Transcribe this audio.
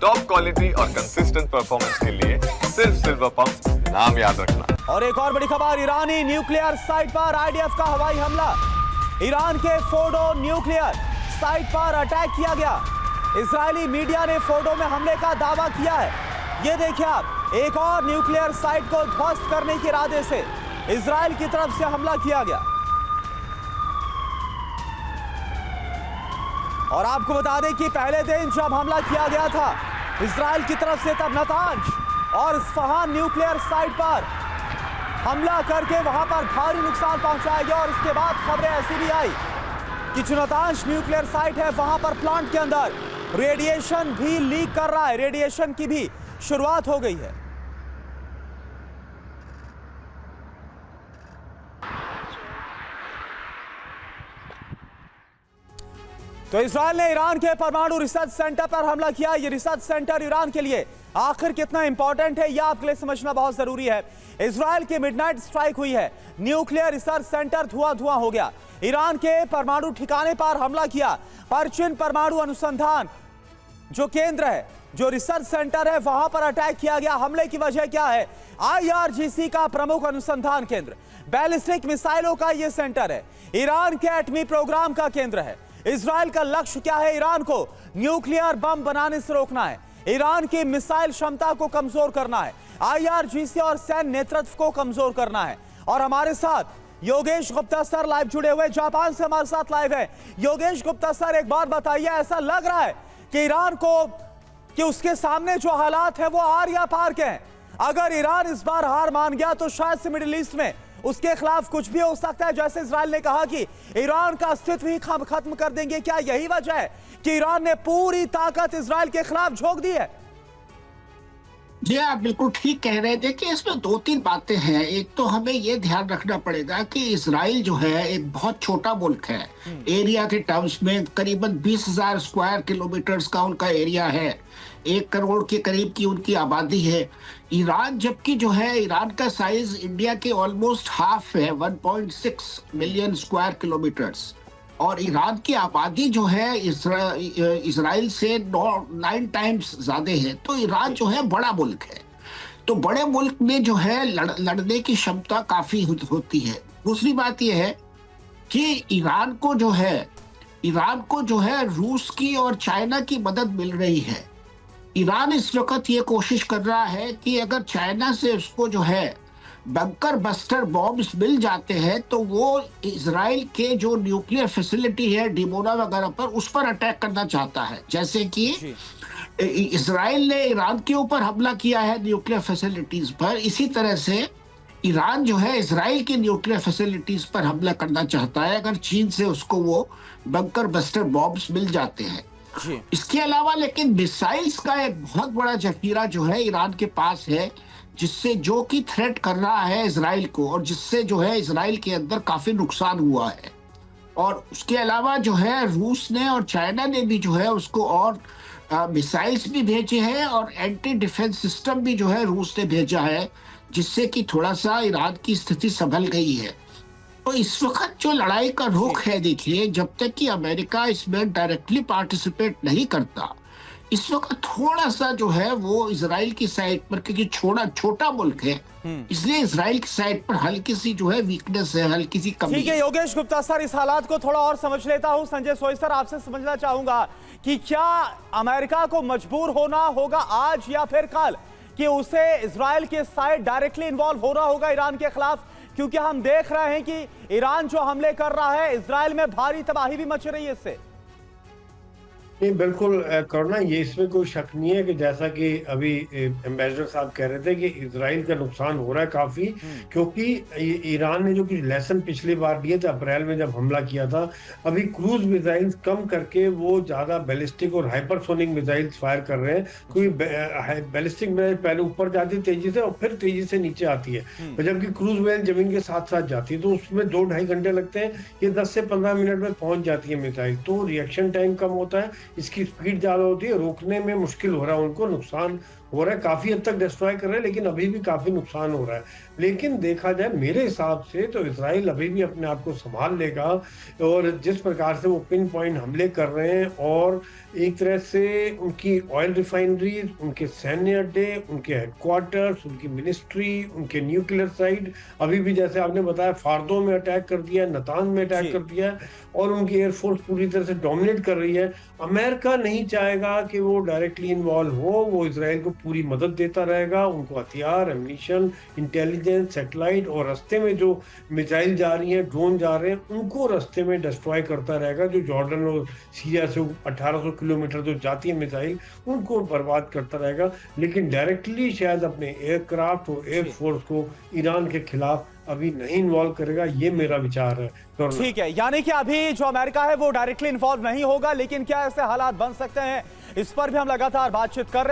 Top quality और consistent performance के लिए सिर्फ सिल्वर पंप नाम याद रखना। और एक और बड़ी खबर, ईरानी न्यूक्लियर साइट पर आईडीएफ का हवाई हमला। ईरान के फोर्डो न्यूक्लियर साइट पर अटैक किया गया। इजरायली मीडिया ने फोर्डो में हमले का दावा किया है। ये देखिए आप, एक और न्यूक्लियर साइट को ध्वस्त करने के इरादे से इजराइल की तरफ से हमला किया गया। और आपको बता दें कि पहले दिन जब हमला किया गया था इजराइल की तरफ से, तब नतांज और इस्फहान न्यूक्लियर साइट पर हमला करके वहां पर भारी नुकसान पहुंचाया गया। और उसके बाद खबरें ऐसी भी आई कि जो नतांज न्यूक्लियर साइट है वहां पर प्लांट के अंदर रेडिएशन भी लीक कर रहा है, रेडिएशन की भी शुरुआत हो गई है। तो इजराइल ने ईरान के परमाणु रिसर्च सेंटर पर हमला किया। ये रिसर्च सेंटर ईरान के लिए आखिर कितना इंपॉर्टेंट है, यह आपके लिए समझना बहुत जरूरी है। इजराइल की मिडनाइट स्ट्राइक हुई है, न्यूक्लियर रिसर्च सेंटर धुआं हो गया। ईरान के परमाणु ठिकाने पर हमला किया। परचिन परमाणु अनुसंधान जो केंद्र है, जो रिसर्च सेंटर है, वहां पर अटैक किया गया। हमले की वजह क्या है? IRGC का प्रमुख अनुसंधान केंद्र, बैलिस्टिक मिसाइलों का यह सेंटर है, ईरान के एटमी प्रोग्राम का केंद्र है। इजराइल का लक्ष्य क्या है? ईरान को न्यूक्लियर बम बनाने से रोकना है, ईरान की मिसाइल क्षमता को कमजोर करना है, IRGC और सैन्य नेतृत्व को कमजोर करना है। और हमारे साथ योगेश गुप्ता सर लाइव जुड़े हुए, जापान से हमारे साथ लाइव है। योगेश गुप्ता सर, एक बार बताइए, ऐसा लग रहा है कि ईरान को, कि उसके सामने जो हालात है वो आर या पार के हैं? अगर ईरान इस बार हार मान गया तो शायद से मिडिल ईस्ट में उसके खिलाफ कुछ भी हो सकता है। जैसे इजराइल ने कहा कि ईरान का अस्तित्व ही खत्म कर देंगे, क्या यही वजह है कि ईरान ने पूरी ताकत इजराइल के खिलाफ झोंक दी है? जी, आप बिल्कुल ठीक कह रहे थे कि इसमें दो तीन बातें हैं। एक तो हमें यह ध्यान रखना पड़ेगा कि इजराइल जो है एक बहुत छोटा मुल्क है। एरिया के टर्म्स में करीबन 20,000 स्क्वायर किलोमीटर्स का उनका एरिया है, 1 करोड़ के करीब की उनकी आबादी है। ईरान जबकि जो है, ईरान का साइज इंडिया के ऑलमोस्ट हाफ है, 1.6 मिलियन स्क्वायर किलोमीटर्स। और ईरान की आबादी जो है इजराइल से 9 टाइम्स ज्यादा है। तो ईरान जो है बड़ा मुल्क है, तो बड़े मुल्क में जो है लड़ने की क्षमता काफी होती है। दूसरी बात यह है कि ईरान को जो है रूस की और चाइना की मदद मिल रही है। ईरान इस वक्त ये कोशिश कर रहा है कि अगर चाइना से उसको जो है बंकर बस्टर बॉम्ब्स मिल जाते हैं तो वो इजराइल के जो न्यूक्लियर फैसिलिटी है डिमोना वगैरह पर, उस पर अटैक करना चाहता है। जैसे कि इजराइल ने ईरान के ऊपर हमला किया है न्यूक्लियर फैसिलिटीज पर, इसी तरह से ईरान जो है इजराइल की न्यूक्लियर फैसिलिटीज पर हमला करना चाहता है अगर चीन से उसको वो बंकर बस्टर बॉम्ब्स मिल जाते हैं। इसके अलावा लेकिन मिसाइल्स का एक बहुत बड़ा जखीरा जो है ईरान के पास है, जिससे जो कि थ्रेट कर रहा है इजराइल को, और जिससे जो है इजराइल के अंदर काफी नुकसान हुआ है। और उसके अलावा जो है रूस ने और चाइना ने भी जो है उसको और मिसाइल्स भी भेजे हैं और एंटी डिफेंस सिस्टम भी जो है रूस ने भेजा है, जिससे कि थोड़ा सा ईरान की स्थिति संभल गई है। तो इस वक्त जो लड़ाई का रुख है, देखिए, जब तक कि अमेरिका इसमें डायरेक्टली पार्टिसिपेट नहीं करता, इस वक्त थोड़ा सा जो है वो इजराइल की साइड पर, क्योंकि छोटा मुल्क है, इसलिए इजराइल की साइड पर हल्की सी जो है वीकनेस है, हल्की सी कमी। ठीक है योगेश गुप्ता सर, इस हालात को थोड़ा और समझ लेता हूं। संजय सोई सर, आपसे समझना चाहूंगा कि क्या अमेरिका को मजबूर होना होगा आज या फिर कल कि उसे इजराइल के साइड डायरेक्टली इन्वॉल्व होना होगा ईरान के खिलाफ? क्योंकि हम देख रहे हैं कि ईरान जो हमले कर रहा है, इजराइल में भारी तबाही भी मच रही है इससे। नहीं, बिल्कुल करुणा, ये इसमें कोई शक नहीं है कि जैसा कि अभी एम्बेसडर साहब कह रहे थे कि इजराइल का नुकसान हो रहा है काफी, क्योंकि ईरान ने जो कुछ लेसन पिछली बार दिए थे अप्रैल में जब हमला किया था, अभी क्रूज मिसाइल्स कम करके वो ज्यादा बैलिस्टिक और हाइपरसोनिक मिसाइल्स फायर कर रहे हैं। क्योंकि बैलिस्टिक मिसाइल पहले ऊपर जाती तेजी से और फिर तेजी से नीचे आती है, जबकि क्रूज मिसाइल जमीन के साथ साथ जाती है, तो उसमें 2-2.5 घंटे लगते हैं, ये 10 से 15 मिनट में पहुंच जाती है मिसाइल। तो रिएक्शन टाइम कम होता है, इसकी स्पीड ज्यादा होती है, रोकने में मुश्किल हो रहा है, उनको नुकसान हो रहा है, काफी हद तक डिस्ट्रॉय कर रहे हैं, लेकिन अभी भी काफी नुकसान हो रहा है। लेकिन देखा जाए मेरे हिसाब से तो इजराइल अभी भी अपने आप को संभाल लेगा, और जिस प्रकार से वो पिन पॉइंट हमले कर रहे हैं और एक तरह से उनकी ऑयल रिफाइनरीज, उनके सैन्य अड्डे, उनके हेडक्वार्टर्स, उनकी मिनिस्ट्री, उनके न्यूक्लियर साइट, अभी भी जैसे आपने बताया फार्दो में अटैक कर दिया है, नतांज में अटैक कर दिया है, और उनकी एयरफोर्स पूरी तरह से डोमिनेट कर रही है। अमेरिका नहीं चाहेगा कि वो डायरेक्टली इन्वॉल्व हो, वो इजराइल को पूरी मदद देता रहेगा, उनको हथियार, एम्यूनिशन, इंटेलिजेंस, सैटेलाइट, और रास्ते में जो मिसाइल जा रही हैं, ड्रोन जा रहे हैं, उनको रास्ते में डिस्ट्रॉय करता रहेगा। जो जॉर्डन और सीरिया से 1800 किलोमीटर जो जाती है मिसाइल, उनको बर्बाद करता रहेगा, लेकिन डायरेक्टली शायद अपने एयरक्राफ्ट और एयरफोर्स को ईरान के खिलाफ अभी नहीं इन्वॉल्व करेगा। ये मेरा विचार है। ठीक है, यानी कि अभी जो अमेरिका है वो डायरेक्टली इन्वॉल्व नहीं होगा, लेकिन क्या ऐसे हालात बन सकते हैं, इस पर भी हम लगातार बातचीत कर रहे हैं।